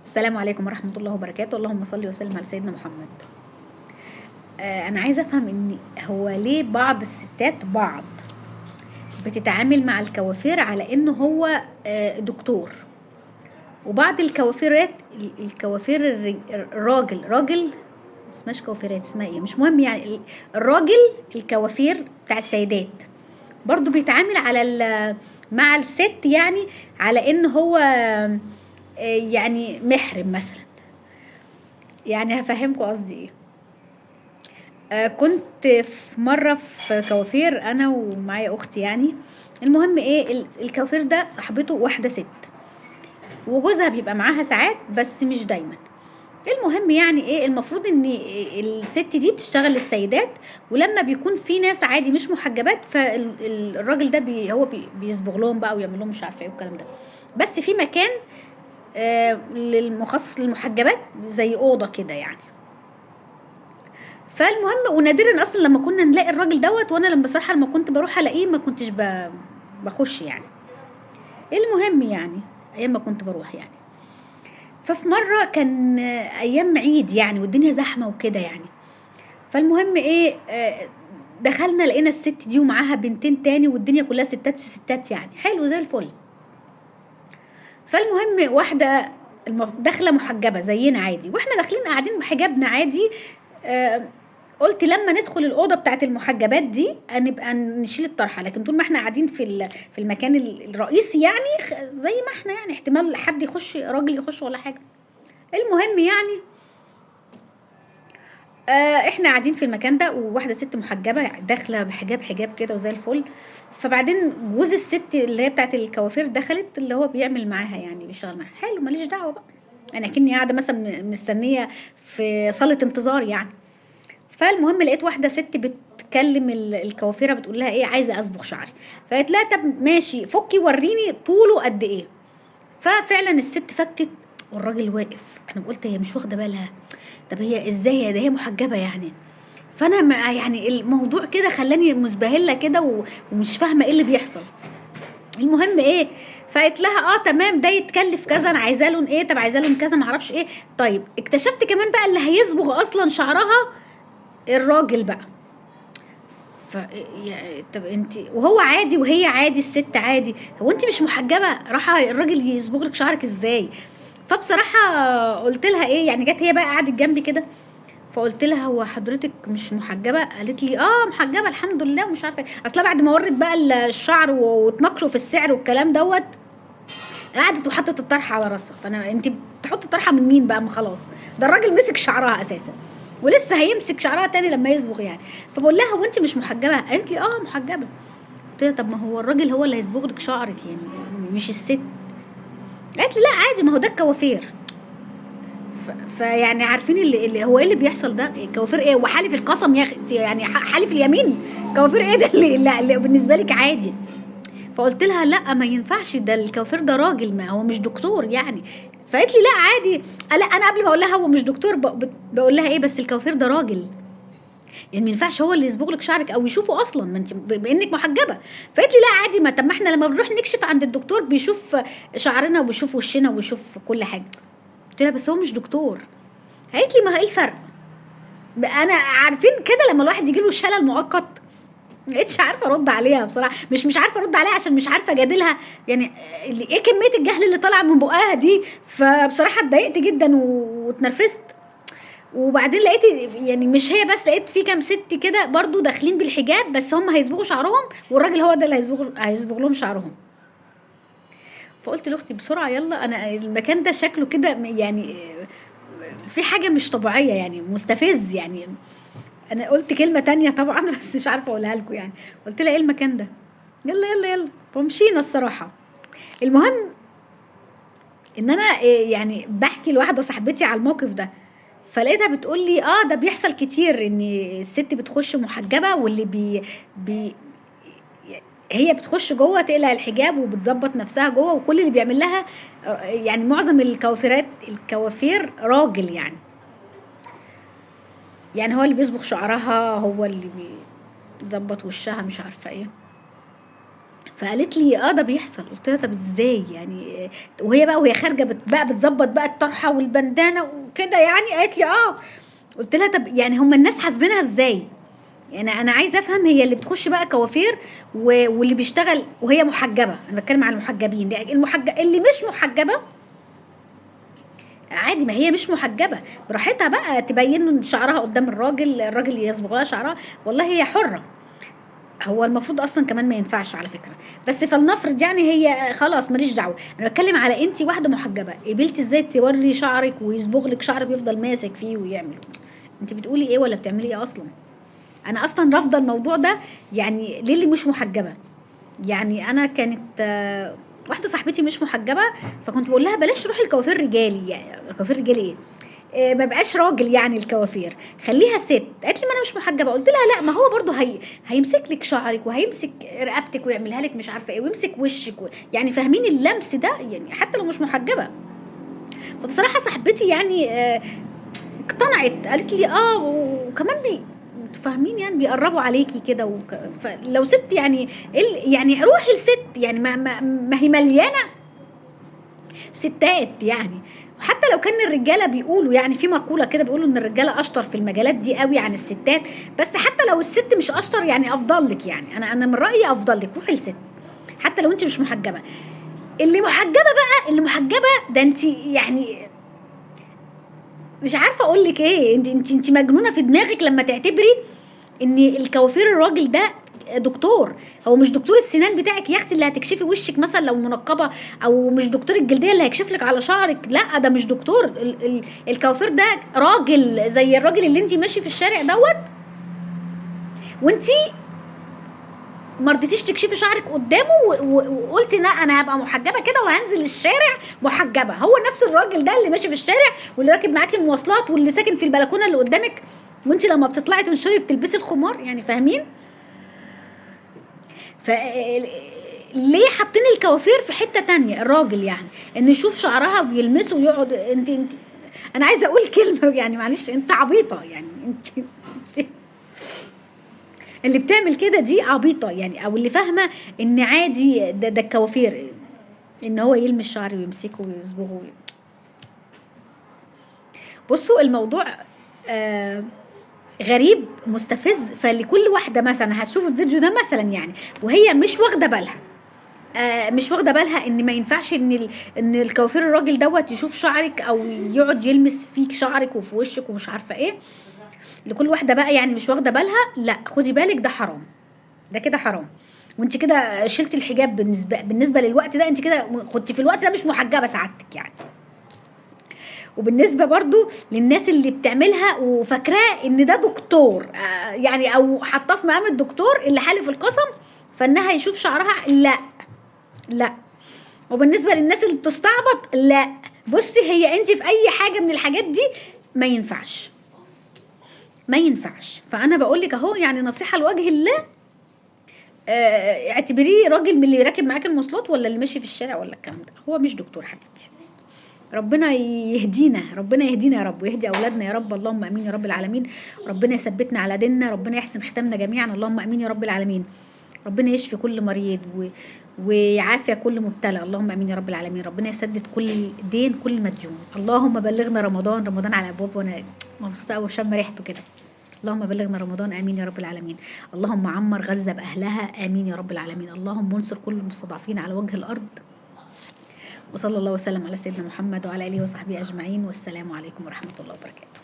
السلام عليكم ورحمة الله وبركاته. اللهم صل وسلم على سيدنا محمد. أنا عايزة أفهم إن هو ليه بعض الستات بتتعامل مع الكوافير على إنه هو دكتور، وبعض الكوافيرات الكوافير الراجل ما اسمهاش كوافيرات، اسمها ايه مش مهم يعني. الراجل الكوافير بتاع السيدات برضو بيتعامل على مع الست، يعني على إنه هو يعني محرم مثلا. يعني هفهمكم قصدي ايه. كنت في مرة في كوافير أنا ومعايا أختي يعني. المهم إيه، الكوافير ده صاحبته واحدة ست، وجوزها بيبقى معاها ساعات بس مش دايما. المهم يعني إيه، المفروض إن الست دي بتشتغل للسيدات، ولما بيكون في ناس عادي مش محجبات فالراجل ده هو بيصبغ لهم بقى ويعمل لهم مش عارفة إيه والكلام ده. بس في مكان للمخصص للمحجبات زي أوضة كده يعني. فالمهم ونادرا اصلا لما كنا نلاقي الراجل دوت، وانا لما بصراحه لما كنت بروح الاقيه ما كنتش بخش يعني. المهم يعني ايام ما كنت بروح يعني. ففي مره كان ايام عيد يعني والدنيا زحمه وكده يعني. فالمهم ايه، دخلنا لقينا الست دي ومعاها بنتين تاني، والدنيا كلها ستات في ستات يعني حلو زي الفل. فالمهم واحده داخله محجبه زينا عادي، واحنا داخلين قاعدين بحجابنا عادي. آه، قلت لما ندخل الاوضه بتاعت المحجبات دي نبقى نشيل الطرحه، لكن طول ما احنا قاعدين في المكان الرئيسي يعني زي ما احنا يعني احتمال حد يخش، راجل يخش ولا حاجه. المهم يعني احنا قاعدين في المكان ده، وواحده ست محجبه داخله حجاب كده وزي الفل. فبعدين جوز الست اللي هي بتاعت الكوافير دخلت، اللي هو بيعمل معاها يعني بيشتغل معاها، حلو ماليش دعوه بقى. انا كني قاعده مثلا مستنيه في صاله انتظار يعني. فالمهم لقيت واحده ست بتكلم الكوافيره بتقول لها ايه، عايزه اصبغ شعري. فقالت لها طب ماشي فكي وريني طوله قد ايه. ففعلا الست فكت والراجل واقف. انا قلت هي مش واخده بالها، طب هي ازاي ده هي محجبه يعني. فانا يعني الموضوع كده خلاني مزبهله كده ومش فاهمه ايه اللي بيحصل. المهم ايه، فقلت لها تمام ده يتكلف كذا، انا عايزاه لون ايه، طب عايزاه لون كذا معرفش ايه. طيب اكتشفت كمان بقى اللي هيصبغ اصلا شعرها الراجل بقى. ف يعني طب انت وهو عادي وهي عادي الست عادي، هو انت مش محجبه راح الراجل يصبغ لك شعرك ازاي؟ فبصراحه قلت لها ايه يعني، جت هي بقى قعدت جنبي كده. فقلت لها هو حضرتك مش محجبه؟ قالت لي محجبه الحمد لله ومش عارفه ايه. اصلا بعد ما ورت بقى الشعر واتناقشوا في السعر والكلام دوت، قعدت وحطت الطرحه على راسها. فانا انت بتحط الطرحه من مين بقى؟ ما خلاص ده الراجل مسك شعرها اساسا، ولسه هيمسك شعرها تاني لما يصبغ يعني. فبقول لها هو انت مش محجبه؟ قالت لي محجبه. قلت لها طب ما هو الراجل هو اللي هيصبغ لك شعرك يعني مش الست. قالت لي لا عادي ما هو ده الكوافير. فيعني عارفين اللي هو ايه اللي بيحصل ده؟ كوافير ايه وحالف القسم يا اختي يعني حالف اليمين. كوافير ايه ده اللي بالنسبه لك عادي؟ فقلت لها لا ما ينفعش، ده الكوافير ده راجل ما هو مش دكتور يعني. فقالت لي لا عادي. لا انا قبل ما اقول لها هو مش دكتور بقول لها ايه بس الكوافير ده راجل، يعني ما ينفعش هو اللي يصبغ لك شعرك او يشوفه اصلا ما انت بانك محجبه. فقالت لي لا عادي، ما طب ما احنا لما بنروح نكشف عند الدكتور بيشوف شعرنا وبيشوف وشنا وبيشوف كل حاجه. قلت لها بس هو مش دكتور. قالت لي ما ايه الفرق؟ انا عارفين كده لما الواحد يجي له شلل مؤقت. مبقتش عارفه ارد عليها بصراحه، مش عارفه ارد عليها عشان مش عارفه اجادلها يعني. ايه كميه الجهل اللي طالعه من بقها دي؟ فبصراحه اتضايقت جدا واتنرفزت. وبعدين لقيت يعني مش هي بس، لقيت في كام ست كده برضو داخلين بالحجاب بس هم هيصبغوا شعرهم، والراجل هو ده اللي هيصبغ لهم شعرهم. فقلت لاختي بسرعه يلا، انا المكان ده شكله كده يعني في حاجه مش طبيعيه يعني مستفز يعني. انا قلت كلمه تانية طبعا بس مش عارفه اقولها لكم يعني. قلت لها ايه المكان ده، يلا يلا يلا. فمشينا الصراحه. المهم ان انا يعني بحكي لواحده صاحبتي على الموقف ده، فلقيتها بتقول لي ده بيحصل كتير ان الست بتخش محجبه واللي بي هي بتخش جوه تقلع الحجاب وبتظبط نفسها جوه، وكل اللي بيعمل لها يعني معظم الكوافير راجل يعني هو اللي بيصبغ شعرها، هو اللي بيظبط وشها مش عارفه ايه. فقالت لي اه ده بيحصل. قلت لها طب ازاي يعني؟ وهي خارجه بقى بتظبط بقى الطرحه والبندانه وكده يعني. قالت لي اه. قلت لها طب يعني هم الناس حاسبينها ازاي؟ يعني انا عايزه افهم. هي اللي بتخش بقى كوافير واللي بيشتغل وهي محجبه، انا بتكلم عن المحجبين، اللي مش محجبه عادي، ما هي مش محجبه براحتها بقى تبين شعرها قدام الراجل يصبغ لها شعرها، والله هي حره. هو المفروض اصلا كمان ما ينفعش على فكره، بس فلنفرض يعني هي خلاص ماليش دعوه. انا بتكلم على انت واحده محجبه، قبلتي ازاي توري شعرك ويصبغ لك شعرك ويفضل ماسك فيه ويعمل؟ انت بتقولي ايه ولا بتعملي ايه اصلا؟ انا اصلا رافضه الموضوع ده. يعني ليه اللي مش محجبه؟ يعني انا كانت واحده صاحبتي مش محجبه، فكنت بقول لها بلاش روحي الكوافير رجالي. يعني الكوافير رجالي ايه؟ ما بقاش راجل يعني الكوافير، خليها ست. قالت لي ما انا مش محجبه. قلت لها لا، ما هو برضو هيمسك لك شعرك وهيمسك رقبتك ويعملها لك مش عارفه ايه ويمسك وشك يعني فاهمين اللمس ده يعني حتى لو مش محجبه. فبصراحه صاحبتي يعني اقتنعت، قالت لي اه وكمان انتوا فاهمين يعني بيقربوا عليكي كده فلو ست يعني يعني روحي لست يعني ما هي مليانه ستات يعني. حتى لو كان الرجاله بيقولوا يعني في مقوله كده بيقولوا ان الرجاله اشطر في المجالات دي قوي عن الستات، بس حتى لو الست مش اشطر يعني افضل لك. يعني انا من رايي افضل لك روحي لست حتى لو انت مش محجبه. اللي محجبه بقى، اللي محجبه ده انت يعني مش عارفه اقول لك ايه. انت مجنونه في دماغك لما تعتبري ان الكوافير الراجل ده دكتور. هو مش دكتور السنان بتاعك يا اختي اللي هتكشفي وشك مثلا لو منقبه، او مش دكتور الجلديه اللي هيكشف لك على شعرك. لا ده مش دكتور. الكوافير ده راجل زي الراجل اللي انت ماشي في الشارع دوت، وانت ما رضيتيش تكشفي شعرك قدامه وقلتي لا انا هبقى محجبه كده وهنزل الشارع محجبه. هو نفس الراجل ده اللي ماشي في الشارع واللي راكب معاكي المواصلات واللي ساكن في البلكونه اللي قدامك، وانت لما بتطلعي تنشري بتلبسي الخمار. يعني فاهمين؟ ف ليه حاطين الكوافير في حته تانية؟ الراجل يعني ان يشوف شعرها ويلمسه ويقعد. انت انا عايزه اقول كلمه يعني معلش، انت عبيطه يعني. انت اللي بتعمل كده دي عبيطه يعني، او اللي فاهمه ان عادي ده الكوافير ان هو يلمس شعره ويمسكه ويصبغه. بصوا الموضوع غريب مستفز. فلكل واحده مثلا هتشوف الفيديو ده مثلا يعني وهي مش واخده بالها، مش واخده بالها ان ما ينفعش ان الكوافير الراجل دوت يشوف شعرك او يقعد يلمس فيك شعرك وفي وشك ومش عارفه ايه. لكل واحده بقى يعني مش واخده بالها، لا خدي بالك ده حرام، ده كده حرام. وانت كده شلتي الحجاب بالنسبه للوقت ده، انت كده كنت في الوقت ده مش محجبه سعادتك يعني. وبالنسبه برضو للناس اللي بتعملها وفاكراه ان ده دكتور يعني او حاطاه في مقام الدكتور اللي حالف القسم فانها يشوف شعرها، لا لا. وبالنسبه للناس اللي بتستعبط، لا بصي هي انت في اي حاجه من الحاجات دي ما ينفعش، ما ينفعش. فانا بقول لك اهو يعني نصيحه لوجه الله، اعتبريه راجل من اللي راكب معاك المواصلات ولا اللي ماشي في الشارع ولا الكلام ده. هو مش دكتور حبيبتي. ربنا يهدينا، ربنا يهدينا يا رب ويهدي اولادنا يا رب. اللهم امين يا رب العالمين. ربنا يثبتنا على ديننا، ربنا يحسن ختامنا جميعا. اللهم امين يا رب العالمين. ربنا يشفي كل مريض ويعافي كل مبتلى. اللهم امين يا رب العالمين. ربنا يسدد كل دين كل مديون. اللهم بلغنا رمضان، رمضان على ابواب وانا مبسوطه قوي شم ريحته كده. اللهم بلغنا رمضان، امين يا رب العالمين. اللهم عمر غزه باهلها، امين يا رب العالمين. اللهم انصر كل المستضعفين على وجه الارض. وصلى الله وسلم على سيدنا محمد وعلى اله وصحبه اجمعين، والسلام عليكم ورحمه الله وبركاته.